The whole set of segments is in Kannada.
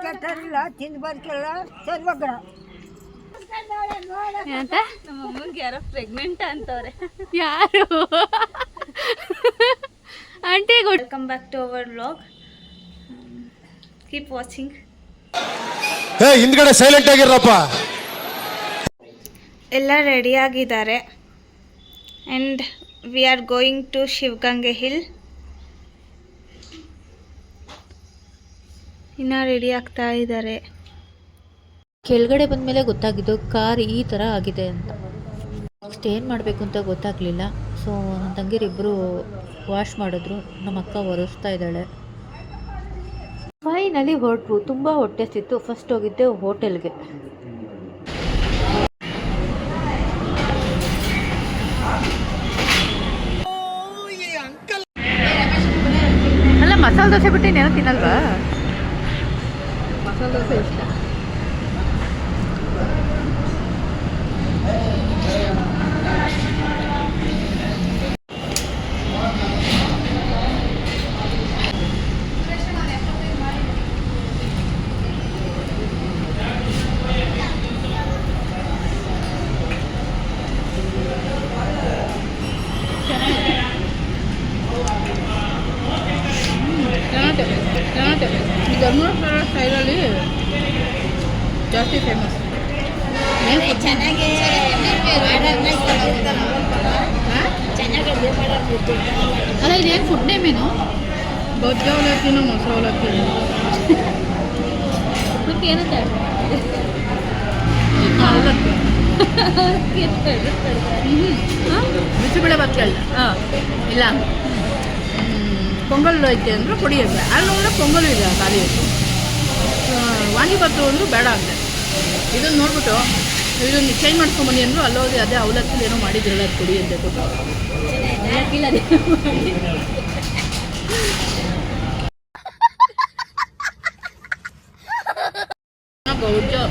ಕೆಟ್ಟರಿಲ್ಲ ತಿಂದು ಬರ್ಕಿಲ್ಲ ಸರ್ವಗ್ರ ಅಂತ ನಮ್ಮ ಅಮ್ಮಂಗೆ ಯಾರೋ ಪ್ರೆಗ್ನೆಂಟ್ ಅಂತವ್ರೆ. ಯಾರು aunty? Welcome back to our vlog. Keep watching. ಹಿಂದ್ಗಡೆ ಸೈಲೆಂಟ್ ಆಗಿರಪ್ಪ. ಎಲ್ಲ ರೆಡಿಯಾಗಿದ್ದಾರೆ and we are going to Shivagange hill. ಇನ್ನು ರೆಡಿ ಆಗ್ತಾ ಇದ್ದಾರೆ. ಕೆಳಗಡೆ ಬಂದಮೇಲೆ ಗೊತ್ತಾಗಿದ್ದು ಕಾರ್ ಈ ಥರ ಆಗಿದೆ ಅಂತ. ನೆಕ್ಸ್ಟ್ ಏನು ಮಾಡಬೇಕು ಅಂತ ಗೊತ್ತಾಗಲಿಲ್ಲ. ಸೊ ನನ್ನ ತಂಗಿರಿಬ್ಬರು ವಾಶ್ ಮಾಡಿದ್ರು, ನಮ್ಮ ಅಕ್ಕ ಒರೆಸ್ತಾ ಇದ್ದಾಳೆ. ಫೈನಲಿ ಹೊರಟ್ರು. ತುಂಬ ಹೊಟ್ಟೆ ಸಿತ್ತು. ಫಸ್ಟ್ ಹೋಗಿದ್ದೆ ಹೋಟೆಲ್ಗೆ. ಅಲ್ಲ, ಮಸಾಲೆ ದೋಸೆ ಬಿಟ್ಟು ಇನ್ನೇನೋ ತಿನ್ನಲ್ವಾ? ಮಸಾಲೆ ದೋಸೆ ಇಷ್ಟ. ಈ ಧರ್ಮಸ್ಥಳ ಸ್ಟೈಲಲ್ಲಿ ಜಾಸ್ತಿ ಫೇಮಸ್. ಅಲ್ಲ, ಇದೇನು ಫುಡ್ ನೇಮ್ ಏನು? ಬೊಜ್ಜ ಅವಲಕ್ಕಿನೋ ಮೊಸರು ಅವಲಕ್ಕಿ ಏನಂತ ಅವಲಕ್ಕಿ ಬಿಸಿಬೇಳೆ ಬಾತ್ ಕೇಳಿದೆ. ಇಲ್ಲ, ಪೊಂಗಲ್ ಐತೆ ಅಂದ್ರೆ ಪುಡಿ ಇದೆ. ಅಲ್ಲಿ ನೋಡಿದ್ರೆ ಪೊಂಗಲ್ ಇದೆ ಖಾಲಿ. ವಾಂಗಿಬಾತು ಅಂದರೂ ಬೇಡ ಅಂದೆ. ಇದನ್ನು ನೋಡ್ಬಿಟ್ಟು ಇದನ್ನು ಚೇಂಜ್ ಮಾಡ್ಕೊಂಬನ್ನಿ ಅಂದರು. ಅಲ್ಲೋಗಿ ಅದೇ ಅವಲಕ್ಕಿ ಏನೋ ಮಾಡಿದ್ರಲ್ಲ, ಅದು ಪುಡಿ ಅಂದೆ ಕೊಟ್ಟು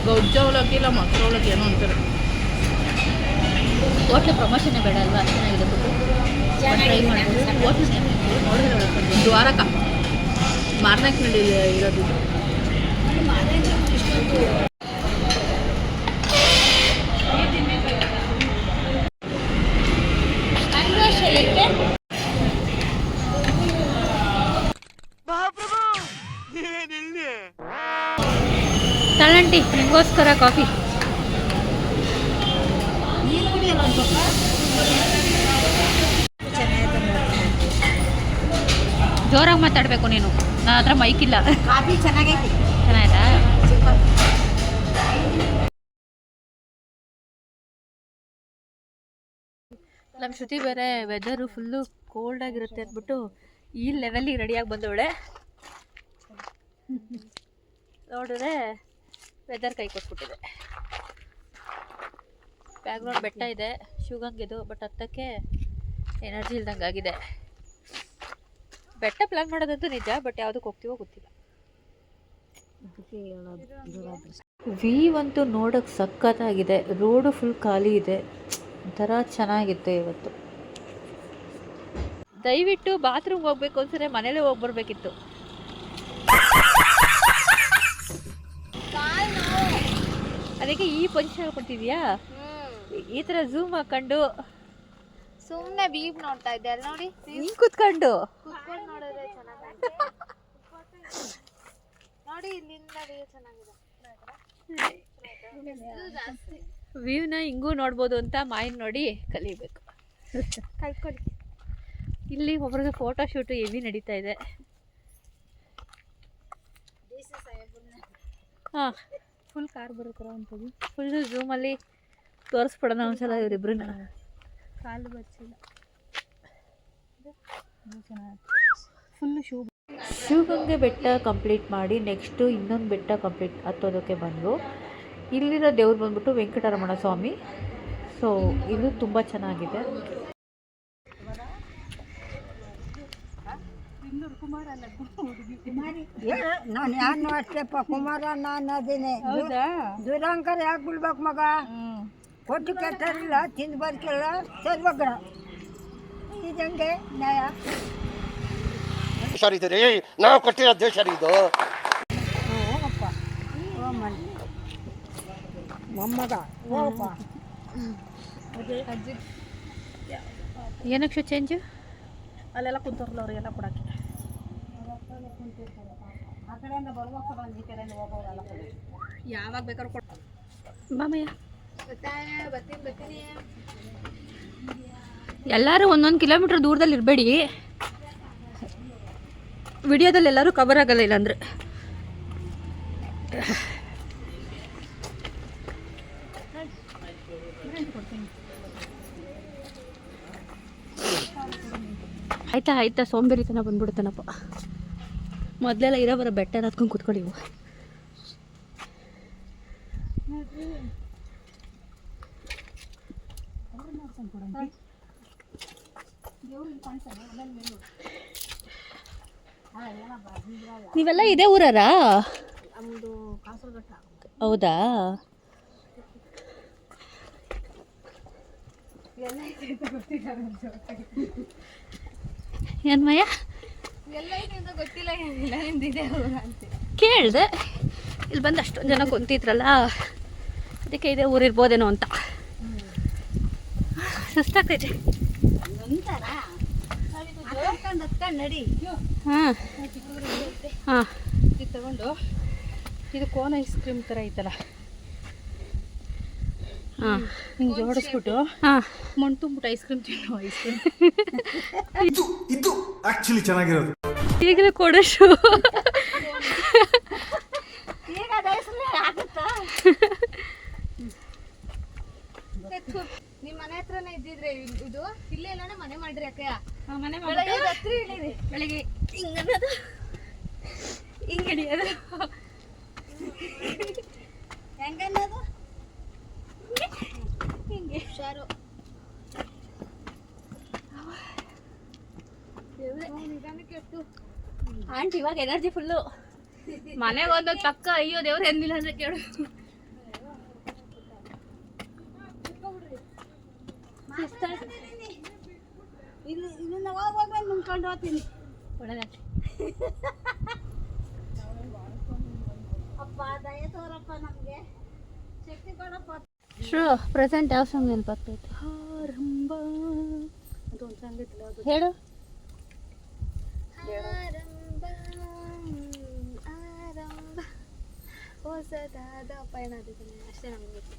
ಗೌಜ್ಜ ಅವಲಕ್ಕಿ ಇಲ್ಲ ಮೊಸರು ಅವಲಕ್ಕಿ ಏನೋ ಅಂತಾರೆ. ಹೋಟ್ಲು ಪ್ರಮೋಷನ್ನೇ ಬೇಡ ಅಲ್ವಾ? ಚೆನ್ನಾಗಿದೆ ಫುಡ್. ಟ್ರೈ ಮಾಡ್ಬೋದು. ಹೋಟ್ಲು ನೋಡಿದ್ರೆ ದ್ವಾರಕ ಮಾರ್ನಾಕ್ನಲ್ಲಿ ಇರೋದು. ತಳಂಟಿ ನಿಮಗೋಸ್ಕರ ಕಾಫಿ. ಜೋರಾಗಿ ಮಾತಾಡಬೇಕು ನೀನು, ನನ್ನ ಹತ್ರ ಮೈಕ್ ಇಲ್ಲ. ಕಾಫಿ ಚೆನ್ನಾಗೈತಿ. ಚೆನ್ನಾಯ್ತಾ? ನಮ್ಮ ಶ್ರುತಿ ಬೇರೆ ವೆದರು ಫುಲ್ಲು ಕೋಲ್ಡ್ ಆಗಿರುತ್ತೆ ಅಂದ್ಬಿಟ್ಟು ಈ ಲೆವೆಲಿಗೆ ರೆಡಿಯಾಗಿ ಬಂದವಳೆ. ನೋಡಿದ್ರೆ ವೆದರ್ ಕೈ ಕೊಟ್ಬಿಟ್ಟಿದೆ. ಬ್ಯಾಕ್ಗ್ರೌಂಡ್ ಬೆಟ್ಟ ಇದೆ, ಶಿವಗಂಗೆದು. ಬಟ್ ಹತ್ತಕ್ಕೆ ಎನರ್ಜಿ ಇಲ್ದಂಗೆ ಆಗಿದೆ. ಬೆಟ್ಟ ಪ್ಲಾನ್ ಮಾಡೋದಂತೂ ನಿಜ, ಬಟ್ ಯಾವುದಕ್ಕೆ ಹೋಗ್ತೀವೋ ಗೊತ್ತಿಲ್ಲ. ವ್ಯೂ ಅಂತೂ ನೋಡೋಕ್ಕೆ ಸಖತ್ತಾಗಿದೆ. ರೋಡು ಫುಲ್ ಖಾಲಿ ಇದೆ. ಒಂಥರ ಚೆನ್ನಾಗಿತ್ತು ಇವತ್ತು. ದಯವಿಟ್ಟು ಬಾತ್ರೂಮ್ಗೆ ಹೋಗ್ಬೇಕು ಅನ್ಸರೆ ಮನೇಲೇ ಹೋಗಿ ಬರ್ಬೇಕಿತ್ತು. ಅದಕ್ಕೆ ಈ ಪಂಚ ಹೇಳ್ಕೊತಿದ್ಯಾ, ಈ ಥರ ಝೂಮ್ ಹಾಕೊಂಡು ಸುಮ್ಮನೆ ಬೀಪ್ ನೋಡ್ತಾ ಇದ್ದೆ. ಅಲ್ಲಿ ನೋಡಿ, ಹಿಂಗೆ ಕುತ್ಕೊಂಡು ನೋಡಿದ್ರೆ ಚೆನ್ನಾಗಿದೆ. ನೋಡಿ, ಇಲ್ಲಿಂದ ವ್ಯೂ ಚೆನ್ನಾಗಿದೆ. ವ್ಯೂನ ಹಿಂಗೂ ನೋಡ್ಬೋದು ಅಂತ ಮಾಯಿನ ನೋಡಿ ಕಲಿಬೇಕು. ಕಲ್ತ್ಕೊಳ್ಳಿ. ಇಲ್ಲಿ ಒಬ್ರದ್ದು ಫೋಟೋ ಶೂಟು ಹೆವಿ ನಡೀತಾ ಇದೆ. ಹಾಂ, ಫುಲ್ ಕಾರ್ ಬರುತ್ತರ ಅಂತದ್ದು. ಫುಲ್ಲು ಝೂಮಲ್ಲಿ ತೋರಿಸ್ಬಿಡೋಣ ಒಂದ್ಸಲ ಇವರಿಬ್ರನ್ನ. ಕಾಲು ಬಚ್ಚಿಲ್ಲ, ಫುಲ್ಲು ಶಿವಗಂಗೆ ಬೆಟ್ಟ ಕಂಪ್ಲೀಟ್ ಮಾಡಿ ನೆಕ್ಸ್ಟು ಇನ್ನೊಂದು ಬೆಟ್ಟ ಕಂಪ್ಲೀಟ್ ಹತ್ತೋದಕ್ಕೆ ಬಂದು ಇಲ್ಲಿರೋ ದೇವ್ರು ಬಂದ್ಬಿಟ್ಟು ವೆಂಕಟರಮಣ ಸ್ವಾಮಿ. ಸೊ ಇದು ತುಂಬ ಚೆನ್ನಾಗಿದೆ. ನಾನು ಯಾರು ಅಷ್ಟೇಪ್ಪ ಕುಮಾರ ನಾನು ಅದೇನೆ. ದುರಂಕರ ಯಾಕೆ ಬಿಡ್ಬೇಕು ಮಗ? ಕೊಟ್ಟು ಕೆಟ್ಟರಿಲ್ಲ ತಿಂದು ಬರ್ಕಿಲ್ಲ ಸರ್ವಗ್ರ. ಇದಂಗೆ ನ್ಯಾಯ. ಸರಿ ನಾವು ಕೊಟ್ಟಿರೋ ದೇಶ ಇದು. ಹೋಗಪ್ಪ. ಮೊಮ್ಮಗ ಹೋಗಪ್ಪ. ಏನಕ್ಕೆ ಚೇಂಜು? ಅಲ್ಲೆಲ್ಲ ಕುಂತವ್ರಲ್ಲ ಅವರಿಗೆಲ್ಲ ಕೊಡೋಕ್ಕೆ. ಆ ಕಡೆಯಿಂದ ಬರ್ಬೇಕು, ಈ ಕಡೆಯಿಂದ ಹೋಗೋರೆಲ್ಲ ಯಾವಾಗ ಬೇಕಾದ್ರೂ ಬಾಮಯ್ಯ. ಬರ್ತೀನಿ. ಎಲ್ಲರೂ ಒಂದೊಂದು ಕಿಲೋಮೀಟ್ರ್ ದೂರದಲ್ಲಿ ಇರಬೇಡಿ, ವಿಡಿಯೋದಲ್ಲಿ ಎಲ್ಲರೂ ಕವರ್ ಆಗಲ್ಲ ಇಲ್ಲಾಂದರೆ. ಆಯ್ತಾ ಸೋಂಬೇರಿತನ ಬಂದ್ಬಿಡ್ತಾನಪ್ಪ. ಮೊದಲೆಲ್ಲ ಇರೋ ಬರೋ ಬೆಟ್ಟ ಹತ್ಕೊಂಡು ಕೂತ್ಕೊಳ್ಳಿ. ನೀವೆಲ್ಲ ಇದೇ ಊರಾರಾ? ಹೌದಾ? ಏನ್ ಮಯ? ಗೊತ್ತಿಲ್ಲ, ಏನಿಲ್ಲ, ನಿಮ್ದಿದೆ ಅಂತ ಕೇಳಿದೆ. ಇಲ್ಲಿ ಬಂದು ಅಷ್ಟೊಂದು ಜನ ಕುಂತಿದ್ರಲ್ಲ, ಅದಕ್ಕೆ ಇದೇ ಊರಿರ್ಬೋದೇನೋ ಅಂತ. ಸುಸ್ತಾಗ್ತೈತೆ. ನಡಿ. ಹಾಂ ಹಾಂ, ಇದು ತಗೊಂಡು, ಇದು ಕೋನ್ ಐಸ್ ಕ್ರೀಮ್ ಥರ ಐತಲ್ಲ, ಹಾಂ, ಹಿಂಗೆ ಜೋಡಿಸ್ಬಿಟ್ಟು ಹಾಂ, ಮಣ್ಣು ತುಂಬಿಟ್ಟು ಐಸ್ ಕ್ರೀಮ್ ತಿನ್ನು. ಐಸ್ ಕ್ರೀಮ್ ಇದು ಆಕ್ಚುಲಿ ಚೆನ್ನಾಗಿರೋದು. ಈಗಲೂ ಕೊಡೋಷ್ಟು ಈಗ ಆಗುತ್ತಾ? ನಿಮ್ಮ ಮನೆ ಹತ್ರನೇ ಇದ್ದಿದ್ರೆ ಇದು ಇಲ್ಲೇ ಎಲ್ಲಾನೇ ಮನೆ ಮಾಡ್ರಿ ಅಕ್ಕ. ಮನೆ ಹತ್ರ ಇಳಿರಿ. ಬೆಳಿಗ್ಗೆ ಹಿಂಗನ್ನೋದು, ಹಿಂಗೆ ಹಿಡಿಯೋದು, ಹೆಂಗನ್ನೋದು ಹಿಂಗೆ ಹುಷಾರು. ಆಂಟಿ ಇವಾಗ ಎನರ್ಜಿ ಫುಲ್ಲು. ಮನೆಗೆ ಒಂದೊಂದು ಪಕ್ಕ ಅಯ್ಯೋ ದೇವ್ರು ಎಂದಿಲ್ಲ ಅಂದ್ರೆ ಕೇಳು. ಇಲ್ಲಿಂದ ಹೋಗುವಾಗ ನಿಂತ್ಕೊಂಡು ಹೋಗ್ತೀನಿ. ಒಳ್ಳೆದಾಗ್ಲಿ. ಅಪ್ಪ ದಯ ತೋರಪ್ಪ, ನಮಗೆ ಶಕ್ತಿ ಕೊಡಪ್ಪ. ಪ್ರೆಸೆಂಟ್ ಯಾವ ಸಾಂಗ್ ನೆನಪಾಗ್ತೈತೆ? ಆರಂಭ ಅದು ಒಂದು ಸಾಂಗ್ ಐತಿಲ್ಲ, ಅದು ಹೇಳು. ಆರಂಭ ಹೊಸದಾದ ಪಯಣ ಅದಿದ್ದಾನೆ ಅಷ್ಟೇ ನಮ್ಗೆ ಗೊತ್ತು.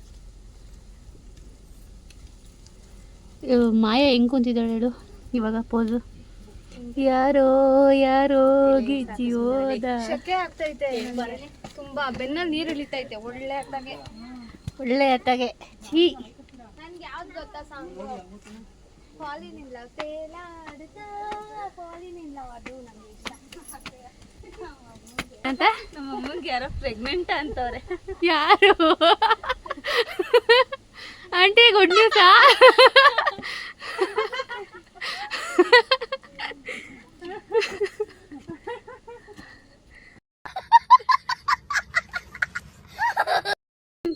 ಮಾಯ ಹೆಂಗ್ ಕುಂತಿದ್ದಾಳೆ ಹೇಳು ಇವಾಗ ಪೋಸು. ಯಾರೋ ಯಾರೋ ಗಿಜ್ಜಿ ಹೋದ. ಶೆಕೆ ಆಗ್ತೈತೆ, ತುಂಬಾ ಬೆನ್ನಲ್ಲಿ ನೀರು ಇಳಿತೈತೆ. ಒಳ್ಳೆ ಅತ್ತಾಗೆ ಛೀ. ನನ್ಗೆ ಯಾವ್ದು ಗೊತ್ತಾ ಸಾಂಗು? ಫಾಲಿನಿಲ್ಲ ತೇಲಾಡುತ್ತ ಫಾಲಿನಿಲ್ಲ, ಅದು ನನಗೆ ಇಷ್ಟ. ಅಂತ ನಮ್ಮ ಅಮ್ಮಂಗೆ ಯಾರೋ ಪ್ರೆಗ್ನೆಂಟ್ ಅಂತವ್ರೆ. ಯಾರು? ಆಂಟಿ ಗುಡ್ ನ್ಯೂಸಾ?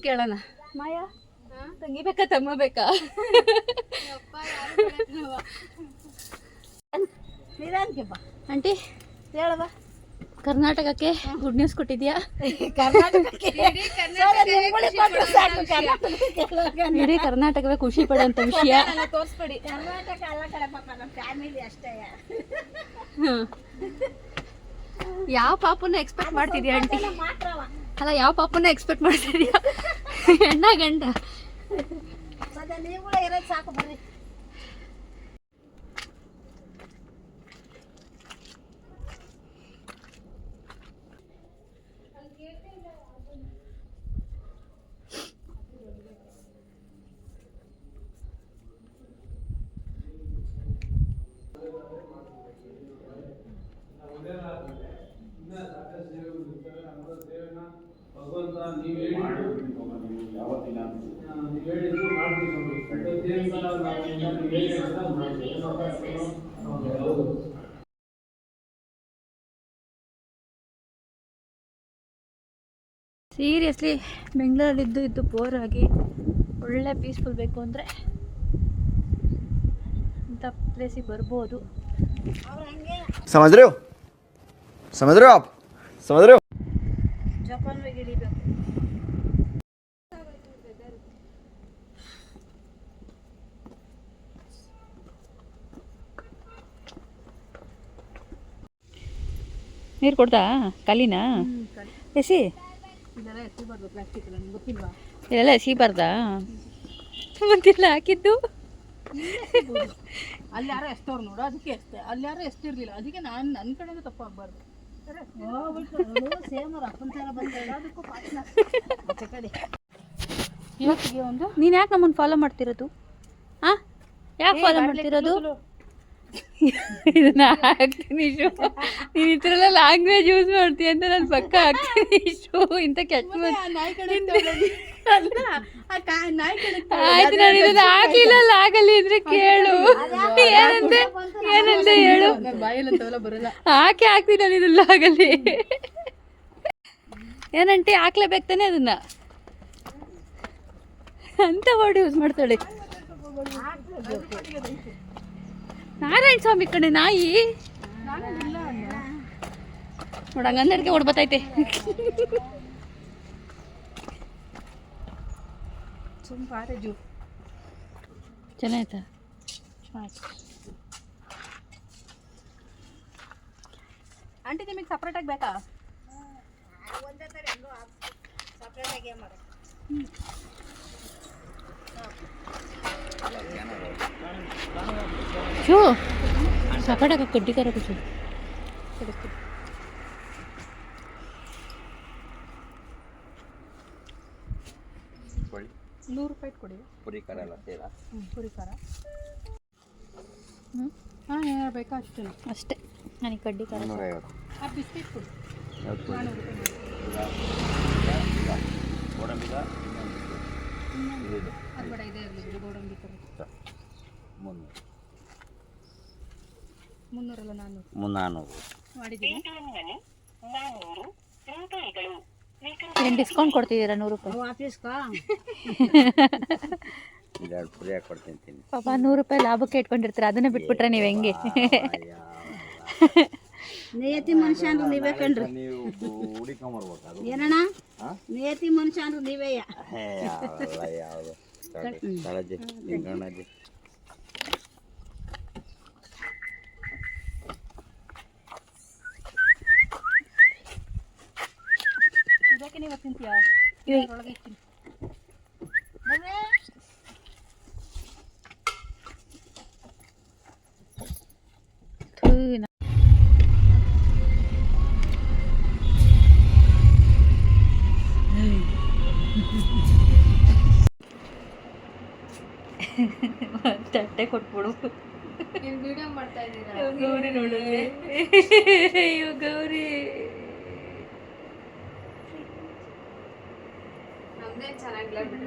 ಕೇಳೋಣ. ಮಾಯಾ ತಂಗಿ ಬೇಕಾ ತಮ್ಮ ಬೇಕಾ? ಆಂಟಿ ಹೇಳವ, ಕರ್ನಾಟಕಕ್ಕೆ ಗುಡ್ ನ್ಯೂಸ್ ಕೊಟ್ಟಿದ್ಯಾ? ಇಡೀ ಕರ್ನಾಟಕವೇ ಖುಷಿ ಪಡೋಂಥ ವಿಷಯ. ತೋರಿಸ್ಬೇಡಿ. ಕರ್ನಾಟಕ ಅಲ್ಲ ಕಡೆ ಪಾಪ, ನಮ್ಮ ಫ್ಯಾಮಿಲಿ ಅಷ್ಟೇ. ಯಾವ ಪಾಪನ್ನ ಎಕ್ಸ್ಪೆಕ್ಟ್ ಮಾಡ್ತಿದ್ಯಾ ಆಂಟಿ? ಮಾತ್ರವ ಅಲ್ಲ, ಯಾವ ಪಾಪನ್ನ ಎಕ್ಸ್ಪೆಕ್ಟ್ ಮಾಡ್ತಿದ್ಯಾ? ಹೆಣ್ಣ ಗಂಡ? ಸದ್ಯ ನೀವುಗಳ ಇರೋದು ಸಾಕು ಬರ್ರಿ. ಸೀರಿಯಸ್ಲಿ ಬೆಂಗಳೂರಲ್ಲಿದ್ದು ಇದ್ದು ಬೋರ್ ಆಗಿ ಒಳ್ಳೆ ಪೀಸ್ಫುಲ್ ಬೇಕು ಅಂದರೆ ಇಂಥ ಪ್ಲೇಸಿಗೆ ಬರ್ಬೋದು. समझ रहे हो आप? समझ रहे हो? ಜೋಪಾನವಾಗಿ ಹಿಡಿಬೇಕು. ನೀರು ಕೊಡ್ದಾ ಖಾಲಿನಾ ಎಸಿ ಇದೆಲ್ಲ ಎತ್ತಿಬಾರ್ದು ಪ್ಲಾಸ್ಟಿಕ್ ನನಗೆ ಗೊತ್ತಿಲ್ವಾ? ಇದೆಲ್ಲ ಎಸಿಬಾರ್ದಾ? ಮತ್ತೆಲ್ಲ ಹಾಕಿದ್ದು ಅಲ್ಲಿ ಯಾರೋ ಎಸ್ತವ್ರು ನೋಡು, ಅದಕ್ಕೆ ಎಷ್ಟೇ. ಅಲ್ಲಿ ಯಾರೋ ಎಷ್ಟಿರ್ಲಿಲ್ಲ, ಅದಕ್ಕೆ ನಾನು ನನ್ನ ಕಡೆನೇ ತಪ್ಪಾಗಬಾರ್ದು. ಸೇಮ್ ಅವ್ರ ಅಪ್ಪನ ಥರ ಬಂದ ಅದಕ್ಕೂ ಆಚೆ ಕಡೆ ಇವತ್ತಿಗೆ ಒಂದು. ನೀನು ಯಾಕೆ ನಮ್ಮನ್ನು ಫಾಲೋ ಮಾಡ್ತಿರೋದು? ಹಾಂ, ಯಾಕೆ ಫಾಲೋ ಮಾಡ್ತಿರೋದು? ಇದನ್ನ ಹಾಕ್ತೀನಿ ಶೂ. ನೀನು ಈ ಥರ ಎಲ್ಲ ಲ್ಯಾಂಗ್ವೇಜ್ ಯೂಸ್ ಮಾಡ್ತೀಯ ಅಂತ ನಾನು ಪಕ್ಕ ಹಾಕ್ತೀನಿ ಶೂ. ಇಂಥ ಕೆಟ್ಟ ಆಯ್ತು, ನಾನು ಇದನ್ನ ಹಾಕ್ಲಿಲ್ಲ ಆಗಲಿ ಇದ್ರೆ ಕೇಳು. ಏನಂತೆ ಏನಂತೆ ಹೇಳು. ಹಾಕಿ ಹಾಕ್ತೀನಿ ನಾನು ಇದೆಲ್ಲ ಆಗಲಿ. ಏನಂటే ಹಾಕ್ಲೇಬೇಕು ತಾನೆ ಅದನ್ನ ಅಂತ ವರ್ಡ್ ಯೂಸ್ ಮಾಡ್ತಾಳೆ. ನಾರಾಯಣ ಸ್ವಾಮಿ ಕಡೆ ನಾಯಿ ನೋಡಂಗ ಅಂದಡಿಕೆ ಹೊಡ್ಬತ್ತೈತೆ. ಚೆನ್ನಾಯ್ತಾ? ಆಂಟಿ ನಿಮಗೆ ಸಪ್ರೇಟಾಗಿ ಬೇಕಾ? ಶೂ ಸಪಟಾಕ ಕಡ್ಡಿ ಕರ ಕುಸು 100 ರೂಪಾಯಿ ಕೊಡಿ. ಪುರಿ ಖಾರ ಎಲ್ಲ ಸೇರಾ? ಪುರಿ ಖಾರ. ಹಾಂ, ಬೇಕಾ ಅಷ್ಟೇ ಅಷ್ಟೇ. ನನಗೆ ಕಡ್ಡಿ ಖಾರ. 150. ಆ ಬಿಸ್ಕೆಟ್ ಕೊಡಿ. 400 ಗೋಡಂಬಿಗ ಅದು ಬೇಡ, ಇದೇ ಇರಲಿ ಗೋಡಂಬಿ ಥರ. 300 ಅಲ್ಲ 400 ಮಾಡಿದ್ದೀನಿ. ಏನು ಡಿಸ್ಕೌಂಟ್ ಕೊಡ್ತಿದ್ದೀರಾ? 100 ರೂಪಾಯಿ ಆಫೀಸ್ಗಾ 2 ಪುರಿ ಹಾಕ್ಕೊಡ್ತೀನಿ. ಪಾಪ 100 ರೂಪಾಯಿ ಲಾಭಕ್ಕೆ ಇಟ್ಕೊಂಡಿರ್ತೀರ, ಅದನ್ನೇ ಬಿಟ್ಬಿಟ್ರೆ ನೀವು ಹೆಂಗೆ? ನಿಯತಿ ಮನುಷ್ಯ ಅಂದ್ರೆ ನೀವೇ ಕಣ್ರಿ. ನೀವು ಹುಡಿಕೊಂಬರ್ಬೇಕು. ಏನಣ್ಣ ನಿಯತಿ ಮನುಷ್ಯ ಅಂದ್ರೆ ನೀವೇ. ಯಾವುದು ಕಾಳಜಿ ಲಿಂಗಣ್ಣಜ್ಜಿ. ಇದಕ್ಕೆ ನೀವು ತಿಂತೀಯಾ? ಒಳಗೆ ಇರ್ತೀನಿ. ತಟ್ಟೆ ಕೊಟ್ಬಿಡು. ವಿಡಿಯೋ ಮಾಡ್ತಾ ಇದ್ದೀರಾ? ಗೌರಿ ನೋಡಿದ್ರೆ ಅಯ್ಯೋ ಗೌರಿ, ನಮ್ದೇ ಚೆನ್ನಾಗಿಲ್ಲ ಬಿಡಿ.